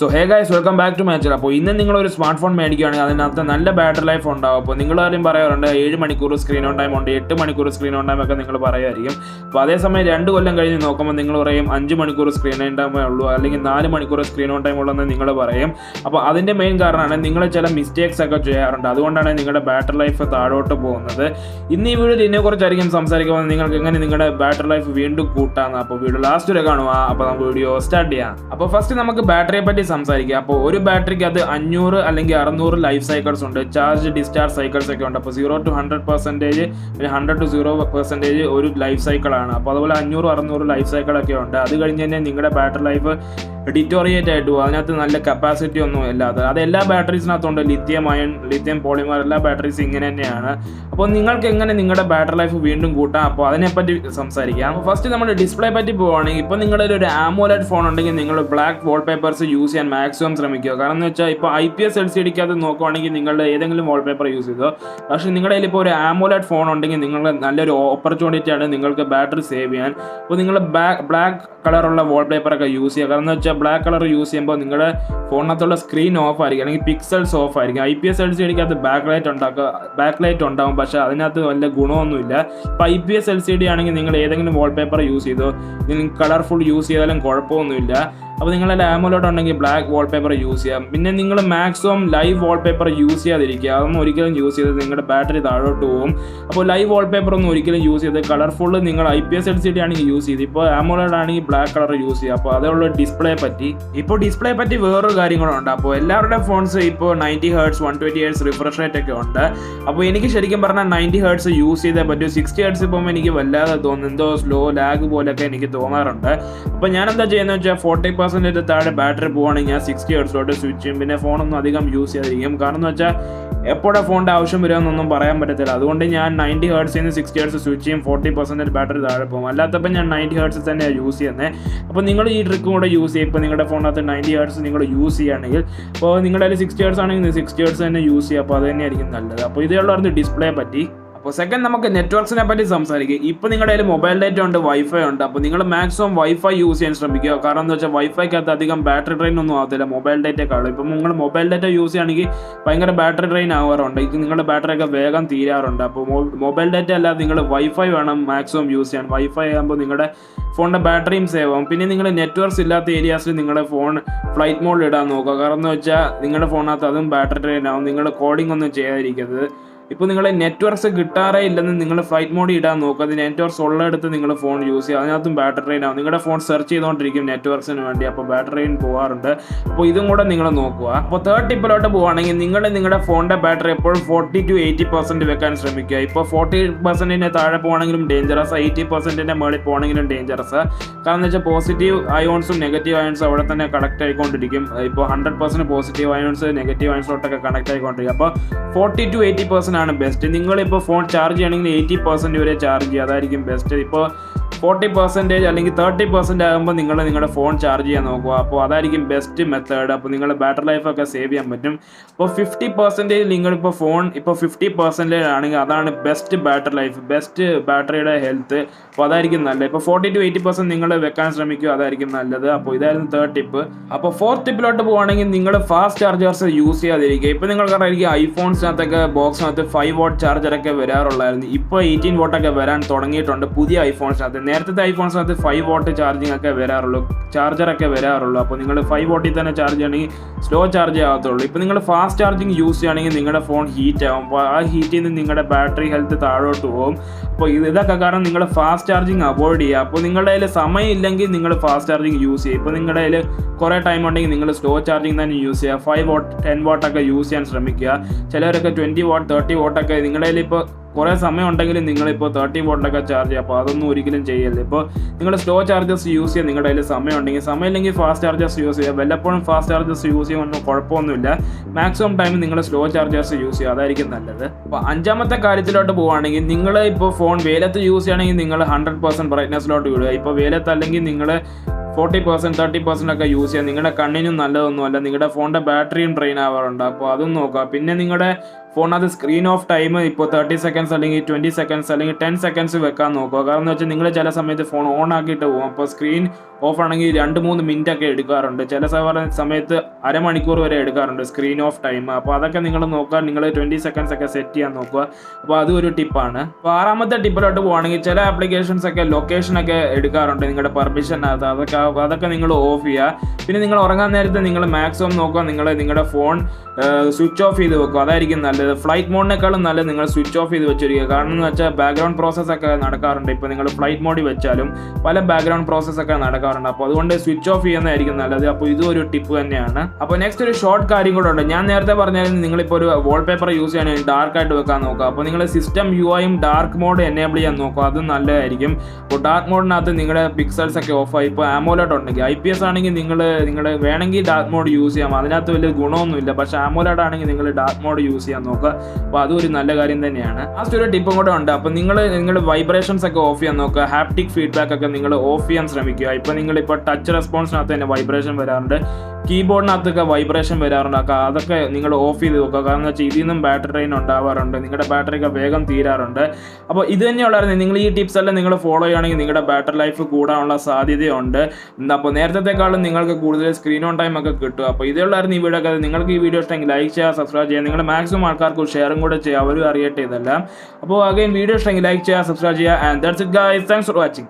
So hey guys, welcome back to my channel. അപ്പോൾ ഇന്ന് നിങ്ങളൊരു സ്മാർട്ട് ഫോൺ മേടിക്കുകയാണെങ്കിൽ അതിനകത്ത് നല്ല ബാറ്ററി ലൈഫ് ഉണ്ടാവും. അപ്പോൾ നിങ്ങളാരും പറയാറുണ്ട് 7 മണിക്കൂർ സ്ക്രീൻ ഓൺ ടൈം ഉണ്ട്, 8 മണിക്കൂർ സ്ക്രീൻ ഓൺ ടൈം ഒക്കെ നിങ്ങൾ പറയുമായിരിക്കും. അപ്പോൾ അതേസമയം 2 കൊല്ലം കഴിഞ്ഞ് നോക്കുമ്പോൾ നിങ്ങൾ പറയും 5 മണിക്കൂർ സ്ക്രീൻ ഓൺ ടൈമേ ഉള്ളൂ, അല്ലെങ്കിൽ 4 മണിക്കൂർ സ്ക്രീൻ ഓൺ ടൈം ഉള്ളതെന്ന് നിങ്ങൾ പറയും. അപ്പോൾ അതിൻ്റെ മെയിൻ കാരണമാണ് നിങ്ങൾ ചില മിസ്റ്റേക്സ് ഒക്കെ ചെയ്യാറുണ്ട്, അതുകൊണ്ടാണ് നിങ്ങളുടെ ബാറ്ററി ലൈഫ് താഴോട്ട് പോകുന്നത്. ഇന്ന് ഈ വീഡിയോയിൽ ഇതിനെക്കുറിച്ചായിരിക്കും സംസാരിക്കുമ്പോൾ നിങ്ങൾക്ക് എങ്ങനെ നിങ്ങളുടെ ബാറ്ററി ലൈഫ് വീണ്ടും കൂട്ടാമെന്ന്. അപ്പോൾ വീഡിയോ ലാസ്റ്റ് വരെ കാണുക. അപ്പോൾ നമുക്ക് വീഡിയോ സ്റ്റാർട്ട് ചെയ്യാം. അപ്പോൾ ഫസ്റ്റ് നമുക്ക് ബാറ്ററിയെ പറ്റി സംസാരിക്കാം. അപ്പോൾ ഒരു ബാറ്ററിക്ക് അത് 500 അല്ലെങ്കിൽ 600 ലൈഫ് സൈക്കിൾസ് ഉണ്ട്, ചാർജ് ഡിസ്ചാർജ് സൈക്കിൾസ് ഒക്കെ ഉണ്ട്. അപ്പോൾ 0 to 100%, 100 to 0% ഒരു ലൈഫ് സൈക്കിളാണ്. അപ്പോൾ അതുപോലെ 500-600 ലൈഫ് സൈക്കിളൊക്കെ ഉണ്ട്. അത് കഴിഞ്ഞ് തന്നെ നിങ്ങളുടെ ബാറ്ററി ലൈഫ് ഡിറ്റോറിയേറ്റ് ആയിട്ട് പോകും. അതിനകത്ത് നല്ല കപ്പാസിറ്റി ഒന്നും ഇല്ലാതെ അത് എല്ലാ ബാറ്ററീസിനകത്തുണ്ട്. ലിഥിയം അയൺ, ലിഥിയം പോളിമർ, എല്ലാ ബാറ്ററീസ് ഇങ്ങനെ തന്നെയാണ്. അപ്പോൾ നിങ്ങൾക്ക് എങ്ങനെ നിങ്ങളുടെ ബാറ്ററി ലൈഫ് വീണ്ടും കൂട്ടാം, അപ്പോൾ അതിനെപ്പറ്റി സംസാരിക്കാം. ഫസ്റ്റ് നമ്മൾ ഡിസ്പ്ലേ പറ്റി പോവുകയാണെങ്കിൽ, ഇപ്പോൾ നിങ്ങളുടെ ഒരു ആമോലെഡ് ഫോൺ ഉണ്ടെങ്കിൽ നിങ്ങൾ ബ്ലാക്ക് വാൾപേപ്പേഴ്സ് യൂസ് ചെയ്യാൻ മാക്സിമം ശ്രമിക്കുക. കാരണം എന്ന് വെച്ചാൽ ഇപ്പോൾ IPS LCDക്കകത്ത് നോക്കുവാണെങ്കിൽ നിങ്ങളുടെ ഏതെങ്കിലും വാൾപേപ്പർ യൂസ് ചെയ്തോ. പക്ഷേ നിങ്ങളുടെ കയ്യിൽ ഇപ്പോൾ ഒരു ആമോലെഡ് ഫോൺ ഉണ്ടെങ്കിൽ നിങ്ങൾക്ക് നല്ലൊരു ഓപ്പർച്യൂണിറ്റിയാണ് നിങ്ങൾക്ക് ബാറ്ററി സേവ് ചെയ്യാൻ. അപ്പോൾ നിങ്ങൾ ബ്ലാക്ക് കളറുള്ള വാൾപേപ്പറൊക്കെ യൂസ് ചെയ്യുക. കാരണം എന്ന് വെച്ചാൽ ബ്ലാക്ക് കളർ യൂസ് ചെയ്യുമ്പോൾ നിങ്ങളുടെ ഫോണിനകത്തുള്ള സ്ക്രീൻ ഓഫ് ആയിരിക്കും, അല്ലെങ്കിൽ പിക്സൽസ് ഓഫ് ആയിരിക്കും. IPS LCDക്കകത്ത് ബാക്ക് ലൈറ്റ് ഉണ്ടാകും, പക്ഷേ അതിനകത്ത് വല്ല ഗുണമൊന്നുമില്ല. ഇപ്പോൾ IPS LCD ആണെങ്കിൽ നിങ്ങൾ ഏതെങ്കിലും വാൾപേപ്പർ യൂസ് ചെയ്തോ, നിങ്ങൾക്ക് കളർഫുൾ യൂസ് ചെയ്താലും കുഴപ്പമൊന്നുമില്ല. അപ്പോൾ നിങ്ങളുടെ ആമോലെഡ് ഉണ്ടെങ്കിൽ ബ്ലാക്ക് വാൾപേപ്പർ യൂസ് ചെയ്യാം. പിന്നെ നിങ്ങൾ മാക്സിമം ലൈവ് വാൾപേപ്പർ യൂസ് ചെയ്യാതിരിക്കുക. അതൊന്നും ഒരിക്കലും യൂസ് ചെയ്ത് നിങ്ങളുടെ ബാറ്ററി താഴോട്ട് പോകും. അപ്പോൾ ലൈവ് വാൾപേപ്പർ ഒന്നും ഒരിക്കലും യൂസ് ചെയ്ത് കളർഫുൾ നിങ്ങൾ IPS LCD ആണെങ്കിൽ യൂസ് ചെയ്ത്, ഇപ്പോൾ ആമോലെഡ് ആണെങ്കിൽ ബ്ലാക്ക് കളർ യൂസ് ചെയ്യുക. അപ്പോൾ അതുള്ള ഡിസ്പ്ലേ പറ്റി വേറൊരു കാര്യങ്ങളുണ്ട്. അപ്പോൾ എല്ലാവരുടെ ഫോൺസ് ഇപ്പോൾ 90 Hz 120 Hz റിഫ്രഷ് റേറ്റ് ഒക്കെ ഉണ്ട്. അപ്പോൾ എനിക്ക് ശരിക്കും പറഞ്ഞാൽ 90 Hz യൂസ് ചെയ്തേ പറ്റൂ. 60 Hz പോകുമ്പോൾ എനിക്ക് വല്ലാതെ തോന്നുന്നു, എന്തോ സ്ലോ ലാഗ് പോലെയൊക്കെ എനിക്ക് തോന്നാറുണ്ട്. അപ്പോൾ ഞാൻ എന്താ ചെയ്യുന്നത് വെച്ചാൽ 40% താഴെ ബാറ്ററി പോവുകയാണെങ്കിൽ ഞാൻ 60 Hz സ്വിച്ച് ചെയ്യും. പിന്നെ ഫോണൊന്നും അധികം യൂസ് ചെയ്യാതിരിക്കും. കാരണം എന്ന് വെച്ചാൽ എപ്പോഴാണ് ഫോണിൻ്റെ ആവശ്യം വരുമെന്നൊന്നും പറയാൻ പറ്റത്തില്ല. അതുകൊണ്ട് ഞാൻ 90 Hz നിന്ന് 60 Hz സ്വിച്ച് ചെയ്യും. 40% ബാറ്ററി താഴെ പോകും. അല്ലാത്തപ്പോൾ ഞാൻ 90 Hz തന്നെയാണ് യൂസ് ചെയ്യുന്നത്. അപ്പോൾ നിങ്ങൾ ഈ ട്രിക്കും കൂടെ യൂസ് ചെയ്യും. ഇപ്പോൾ നിങ്ങളുടെ ഫോണിനകത്ത് 90 Hz നിങ്ങൾ യൂസ് ചെയ്യുകയാണെങ്കിൽ, അപ്പോൾ നിങ്ങളുടെ കയ്യിൽ 60 Hz ആണെങ്കിൽ 60 Hz തന്നെ യൂസ് ചെയ്യുക. അപ്പോൾ അത് തന്നെയായിരിക്കും നല്ലത്. അപ്പോൾ ഇതുള്ളവർക്ക് ഡിസ്പ്ലേ പറ്റി. അപ്പോൾ സെക്കൻഡ് നമുക്ക് നെറ്റ്വർക്സിനെ പറ്റി സംസാരിക്കും. ഇപ്പോൾ നിങ്ങളുടെ കയ്യിൽ മൊബൈൽ ഡേറ്റ ഉണ്ട്, വൈഫൈ ഉണ്ട്. അപ്പോൾ നിങ്ങൾ മാക്സിമം വൈഫൈ യൂസ് ചെയ്യാൻ ശ്രമിക്കുക. കാരണം എന്ന് വെച്ചാൽ വൈഫൈക്കകത്ത് അധികം ബാറ്ററി ഡ്രെയിൻ ഒന്നും ആകത്തില്ല മൊബൈൽ ഡേറ്റയെക്കാളും. ഇപ്പം നിങ്ങൾ മൊബൈൽ ഡേറ്റ യൂസ് ചെയ്യുകയാണെങ്കിൽ ഭയങ്കര ബാറ്ററി ഡ്രെയിൻ ആവാറുണ്ട്, നിങ്ങളുടെ ബാറ്ററിയൊക്കെ വേഗം തീരാറുണ്ട്. അപ്പോൾ മൊബൈൽ ഡേറ്റ അല്ലാതെ നിങ്ങൾ വൈഫൈ വേണം മാക്സിമം യൂസ് ചെയ്യാൻ. വൈഫൈ ആകുമ്പോൾ നിങ്ങളുടെ ഫോണിൻ്റെ ബാറ്ററിയും സേവ് ആവും. പിന്നെ നിങ്ങൾ നെറ്റ്വർക്ക്സ് ഇല്ലാത്ത ഏരിയാസിൽ നിങ്ങളുടെ ഫോൺ ഫ്ലൈറ്റ് മോഡിൽ ഇടാൻ നോക്കുക. കാരണം എന്ന് വെച്ചാൽ നിങ്ങളുടെ ഫോണിനകത്ത് അതും ബാറ്ററി ഡ്രെയിൻ ആവും. നിങ്ങൾ കോഡിംഗ് ഒന്നും ചെയ്യാതിരിക്കരുത്. ഇപ്പോൾ നിങ്ങൾ നെറ്റ്വർക്ക്സ് കിട്ടാറേ ഇല്ലെന്ന് നിങ്ങൾ ഫ്ലൈറ്റ് മോഡ് ഇടാൻ നോക്കുക. അത് നെറ്റ്വർക്ക്സ് ഉള്ളെടുത്ത് നിങ്ങൾ ഫോൺ യൂസ് ചെയ്യുക. അതിനകത്തും ബാറ്ററി ഡ്രെയിൻ ആവും. നിങ്ങളുടെ ഫോൺ സെർച്ച് ചെയ്തുകൊണ്ടിരിക്കും നെറ്റ്വർക്ക്സിന് വേണ്ടി, അപ്പോൾ ബാറ്ററി ഡ്രെയിൻ പോകാറുണ്ട്. അപ്പോൾ ഇതും കൂടെ നിങ്ങൾ നോക്കുക. അപ്പോൾ തേർഡ് ടിപ്പിലോട്ട് പോവുകയാണെങ്കിൽ നിങ്ങളുടെ ഫോണിൻ്റെ ബാറ്ററി എപ്പോഴും 40 to 80% വെക്കാൻ ശ്രമിക്കുക. ഇപ്പോൾ 40% താഴെ പോകണമെങ്കിലും ഡേഞ്ചറസ്, 80% മുകളിൽ പോകണമെങ്കിലും ഡേഞ്ചറസ്. കാരണം എന്ന് വെച്ചാൽ പോസിറ്റീവ് അയോൺസും നെഗറ്റീവ് അയോൺസും അവിടെ തന്നെ കണക്ട് ആയിക്കൊണ്ടിരിക്കും. ഇപ്പോൾ 100% പോസിറ്റീവ് അയോൺസ് നെഗറ്റീവ് അയോൺസിലോട്ടൊക്കെ കണക്ട് ആയിക്കൊണ്ടിരിക്കും. അപ്പോൾ 40 to 80% ആണ് ബെസ്റ്റ്. നിങ്ങളിപ്പോൾ ഫോൺ ചാർജ് ചെയ്യണമെങ്കിൽ 80% വരെ ചാർജ് ചെയ്യുക, അതായിരിക്കും ബെസ്റ്റ്. ഇപ്പോൾ 40% അല്ലെങ്കിൽ 30% ആകുമ്പോൾ നിങ്ങളുടെ ഫോൺ ചാർജ് ചെയ്യാൻ നോക്കുക. അപ്പോൾ അതായിരിക്കും ബെസ്റ്റ് മെത്തേഡ്. അപ്പോൾ നിങ്ങളുടെ ബാറ്ററി ലൈഫൊക്കെ സേവ് ചെയ്യാൻ പറ്റും. അപ്പോൾ 50% നിങ്ങളിപ്പോൾ ഫോൺ 50% ആണെങ്കിൽ അതാണ് ബെസ്റ്റ് ബാറ്ററി ലൈഫ്, ബെസ്റ്റ് ബാറ്ററിയുടെ ഹെൽത്ത്. അപ്പോൾ അതായിരിക്കും നല്ലത്. ഇപ്പോൾ 40 to 80% നിങ്ങൾ വെക്കാൻ ശ്രമിക്കുക, അതായിരിക്കും നല്ലത്. അപ്പോൾ ഇതായിരുന്നു തേർഡ് ടിപ്പ്. അപ്പോൾ ഫോർത്ത് ടിപ്പിലോട്ട് പോവുകയാണെങ്കിൽ നിങ്ങൾ ഫാസ്റ്റ് ചാർജേഴ്സ് യൂസ് ചെയ്യാതിരിക്കുക. ഇപ്പോൾ നിങ്ങൾക്കറിയാം ഐഫോൺസിനകത്തൊക്കെ ബോക്സിനകത്ത് 5 watt ചാർജറൊക്കെ വരാറുള്ളായിരുന്നു. ഇപ്പോൾ 18 watt ഒക്കെ വരാൻ തുടങ്ങിയിട്ടുണ്ട് പുതിയ ഐഫോൺസിനകത്ത്. നേരത്തെ ഐഫോൺസിനകത്ത് 5 watt ചാർജിങ് ഒക്കെ ചാർജറൊക്കെ വരാറുള്ളൂ. അപ്പോൾ നിങ്ങൾ 5 watt തന്നെ ചാർജ് ചെയ്യണമെങ്കിൽ സ്ലോ ചാർജ് ആകത്തുള്ളൂ. ഇപ്പോൾ നിങ്ങൾ ഫാസ്റ്റ് ചാർജിങ് യൂസ് ചെയ്യുകയാണെങ്കിൽ നിങ്ങളുടെ ഫോൺ ഹീറ്റ് ആകും. അപ്പോൾ ആ ഹീറ്റിൽ നിന്ന് നിങ്ങളുടെ ബാറ്ററി ഹെൽത്ത് താഴോട്ട് പോകും. അപ്പോൾ ഇതൊക്കെ കാരണം നിങ്ങൾ ഫാസ്റ്റ് ചാർജിങ് അവോയ്ഡ് ചെയ്യുക. അപ്പോൾ നിങ്ങളുടെ കയ്യിൽ സമയം ഇല്ലെങ്കിൽ നിങ്ങൾ ഫാസ്റ്റ് ചാർജിങ് യൂസ് ചെയ്യുക. ഇപ്പോൾ നിങ്ങളുടെ കയ്യിൽ കുറേ ടൈം ഉണ്ടെങ്കിൽ നിങ്ങൾ സ്ലോ ചാർജിങ് തന്നെ യൂസ് ചെയ്യുക. 5 watt 10 watt ഒക്കെ യൂസ് ചെയ്യാൻ ശ്രമിക്കുക. ചിലവരൊക്കെ 20 watt 30 watt ഒക്കെ നിങ്ങളുടെ കയ്യിൽ ഇപ്പോൾ കുറേ സമയം ഉണ്ടെങ്കിലും നിങ്ങളിപ്പോൾ 30 watt ഒക്കെ ചാർജ് ചെയ്യുക. അപ്പോൾ അതൊന്നും ഒരിക്കലും ചെയ്യരുത്. ഇപ്പോൾ നിങ്ങൾ സ്ലോ ചാർജേഴ്സ് യൂസ് ചെയ്യുക. നിങ്ങളുടെ കയ്യിൽ സമയം ഉണ്ടെങ്കിൽ, സമയമില്ലെങ്കിൽ ഫാസ്റ്റ് ചാർജേഴ്സ് യൂസ് ചെയ്യുക. വല്ലപ്പോഴും ഫാസ്റ്റ് ചാർജേഴ്സ് യൂസ് ചെയ്യുമ്പോൾ കുഴപ്പമൊന്നുമില്ല. മാക്സിമം ടൈം നിങ്ങൾ സ്ലോ ചാർജേഴ്സ് യൂസ് ചെയ്യുക, അതായിരിക്കും നല്ലത്. അപ്പോൾ അഞ്ചാമത്തെ കാര്യത്തിലോട്ട് പോവുകയാണെങ്കിൽ, നിങ്ങൾ ഇപ്പോൾ ഫോൺ വെയിലത്ത് യൂസ് ചെയ്യണമെങ്കിൽ നിങ്ങൾ 100% ബ്രൈറ്റ്നസ്സിലോട്ട് വിടുക. ഇപ്പോൾ വെയിലത്ത് അല്ലെങ്കിൽ നിങ്ങൾ 40% 30% ഒക്കെ യൂസ് ചെയ്യുക. നിങ്ങളുടെ കണ്ണിനും നല്ലതൊന്നുമല്ല, നിങ്ങളുടെ ഫോണിൻ്റെ ബാറ്ററിയും ഡ്രെയിൻ ആവാറുണ്ട്. അപ്പോൾ അതും നോക്കുക. പിന്നെ നിങ്ങളുടെ ഫോണിനകത്ത് സ്ക്രീൻ ഓഫ് ടൈം ഇപ്പോൾ 30 സെക്കൻഡ്സ് അല്ലെങ്കിൽ 20 സെക്കൻഡ്സ് അല്ലെങ്കിൽ 10 സെക്കൻഡ്സ് വെക്കാൻ നോക്കുക. കാരണം എന്ന് വെച്ചാൽ നിങ്ങൾ ചില സമയത്ത് ഫോൺ ഓൺ ആക്കിയിട്ട് പോകും. അപ്പോൾ സ്ക്രീൻ ഓഫ് ആണെങ്കിൽ 2-3 മിനിറ്റ് ഒക്കെ എടുക്കാറുണ്ട്. ചില സമയത്ത് അരമണിക്കൂർ വരെ എടുക്കാറുണ്ട് സ്ക്രീൻ ഓഫ് ടൈം. അപ്പോൾ അതൊക്കെ നിങ്ങൾ നോക്കുക. നിങ്ങൾ 20 സെക്കൻഡ്സ് ഒക്കെ സെറ്റ് ചെയ്യാൻ നോക്കുക. അപ്പോൾ അതും ഒരു ടിപ്പാണ്. അപ്പോൾ 6ാമത്തെ ടിപ്പിലോട്ട് പോകുകയാണെങ്കിൽ ചില ആപ്ലിക്കേഷൻസ് ഒക്കെ ലൊക്കേഷനൊക്കെ എടുക്കാറുണ്ട് നിങ്ങളുടെ പെർമിഷനകത്ത്. അതൊക്കെ നിങ്ങൾ ഓഫ് ചെയ്യുക. പിന്നെ നിങ്ങൾ ഉറങ്ങാൻ നേരത്തെ നിങ്ങൾ മാക്സിമം നോക്കുക നിങ്ങളുടെ ഫോൺ സ്വിച്ച് ഓഫ് ചെയ്ത് വെക്കുക. അതായിരിക്കും നല്ലത്. ഫ്ലൈറ്റ് മോഡിനേക്കാളും നല്ലത് നിങ്ങൾ സ്വിച്ച് ഓഫ് ചെയ്ത് വെച്ചിരിക്കുക. കാരണം എന്ന് വെച്ചാൽ ബാക്ക്ഗ്രൗണ്ട് പ്രോസസ്സ് ഒക്കെ നടക്കാറുണ്ട്. ഇപ്പോൾ നിങ്ങൾ ഫ്ലൈറ്റ് മോഡിൽ വെച്ചാലും പല ബാക്ക്ഗ്രൗണ്ട് പ്രോസസ്സ് ഒക്കെ നടക്കാറുണ്ട്. അപ്പോൾ അതുകൊണ്ട് സ്വിച്ച് ഓഫ് ചെയ്യുന്നതായിരിക്കും നല്ലത്. അപ്പോൾ ഇതും ഒരു ടിപ്പ് തന്നെയാണ്. അപ്പോൾ നെക്സ്റ്റ് ഒരു ഷോർട്ട് കാര്യം കൂടെ ഉണ്ട്. ഞാൻ നേരത്തെ പറഞ്ഞാലും നിങ്ങളിപ്പോൾ ഒരു വാൾപേപ്പർ യൂസ് ചെയ്യുകയാണെങ്കിൽ ഡാർക്ക് ആയിട്ട് വെക്കാൻ നോക്കുക. അപ്പോൾ നിങ്ങൾ സിസ്റ്റം യുഐയും ഡാർക്ക് മോഡ് എനേബിൾ ചെയ്യാൻ നോക്കുക. അതും നല്ലതായിരിക്കും. അപ്പോൾ ഡാർക്ക് മോഡിനകത്ത് നിങ്ങളുടെ പിക്സൽസ് ഒക്കെ ഓഫായി. ഇപ്പോൾ ആമോലെഡ് ഉണ്ടെങ്കിൽ IPS ആണെങ്കിൽ നിങ്ങൾ വേണമെങ്കിൽ ഡാർക്ക് മോഡ് യൂസ് ചെയ്യാം. അതിനകത്ത് വലിയ ഗുണമൊന്നുമില്ല. പക്ഷേ ആമോലെഡ് ആണെങ്കിൽ നിങ്ങൾ ഡാർക്ക് മോഡ് യൂസ് ചെയ്യാൻ നോക്കുക. അപ്പോൾ അതും ഒരു നല്ല കാര്യം തന്നെയാണ്. ലാസ്റ്റ് ഒരു ടിപ്പും കൂടെ ഉണ്ട്. അപ്പോൾ നിങ്ങൾ വൈബ്രേഷൻസ് ഒക്കെ ഓഫ് ചെയ്യാൻ നോക്കുക. ഹാപ്റ്റിക് ഫീഡ്ബാക്ക് ഒക്കെ നിങ്ങൾ ഓഫ് ചെയ്യാൻ ശ്രമിക്കുക. ഇപ്പോൾ ടച്ച് റെസ്പോൺസിനകത്ത് തന്നെ വൈബ്രേഷൻ വരാറുണ്ട്. കീബോർഡിനകത്തൊക്കെ വൈബ്രേഷൻ വരാറുണ്ട്. അതൊക്കെ നിങ്ങൾ ഓഫ് ചെയ്ത് വെക്കുക. കാരണം എന്ന് വെച്ചാൽ ഇതിൽ നിന്നും ബാറ്ററി ഡ്രെയിൻ ഉണ്ടാവാറുണ്ട്. നിങ്ങളുടെ ബാറ്ററി ഒക്കെ വേഗം തീരാറുണ്ട്. അപ്പോൾ ഇത് തന്നെയുള്ളായിരുന്നു. നിങ്ങൾ ഈ ടിപ്സ് എല്ലാം നിങ്ങൾ ഫോളോ ചെയ്യുകയാണെങ്കിൽ നിങ്ങളുടെ ബാറ്ററി ലൈഫ് കൂടാനുള്ള സാധ്യതയുണ്ട്. അപ്പോൾ നേരത്തെക്കാളും നിങ്ങൾക്ക് കൂടുതൽ സ്ക്രീൻ ഓൺ ടൈം ഒക്കെ കിട്ടും. അപ്പോൾ ഇതുള്ളായിരുന്നു ഈ വീഡിയോ ഒക്കെ. നിങ്ങൾക്ക് ഈ വീഡിയോ ഇഷ്ടമെങ്കിൽ ലൈക്ക് ചെയ്യുക, സബ്സ്ക്രൈബ് ചെയ്യുക. നിങ്ങൾ മാക്സിമം ആൾക്കാർക്ക് ഷെയറും കൂടെ ചെയ്യുക. അവരും അറിയട്ടെ ഇതെല്ലാം. അപ്പോൾ അഗൈൻ വീഡിയോ ഇഷ്ടമെങ്കിൽ ലൈക്ക് ചെയ്യുക, സബ്സ്ക്രൈബ് ചെയ്യുക. And that's it guys. Thanks for watching.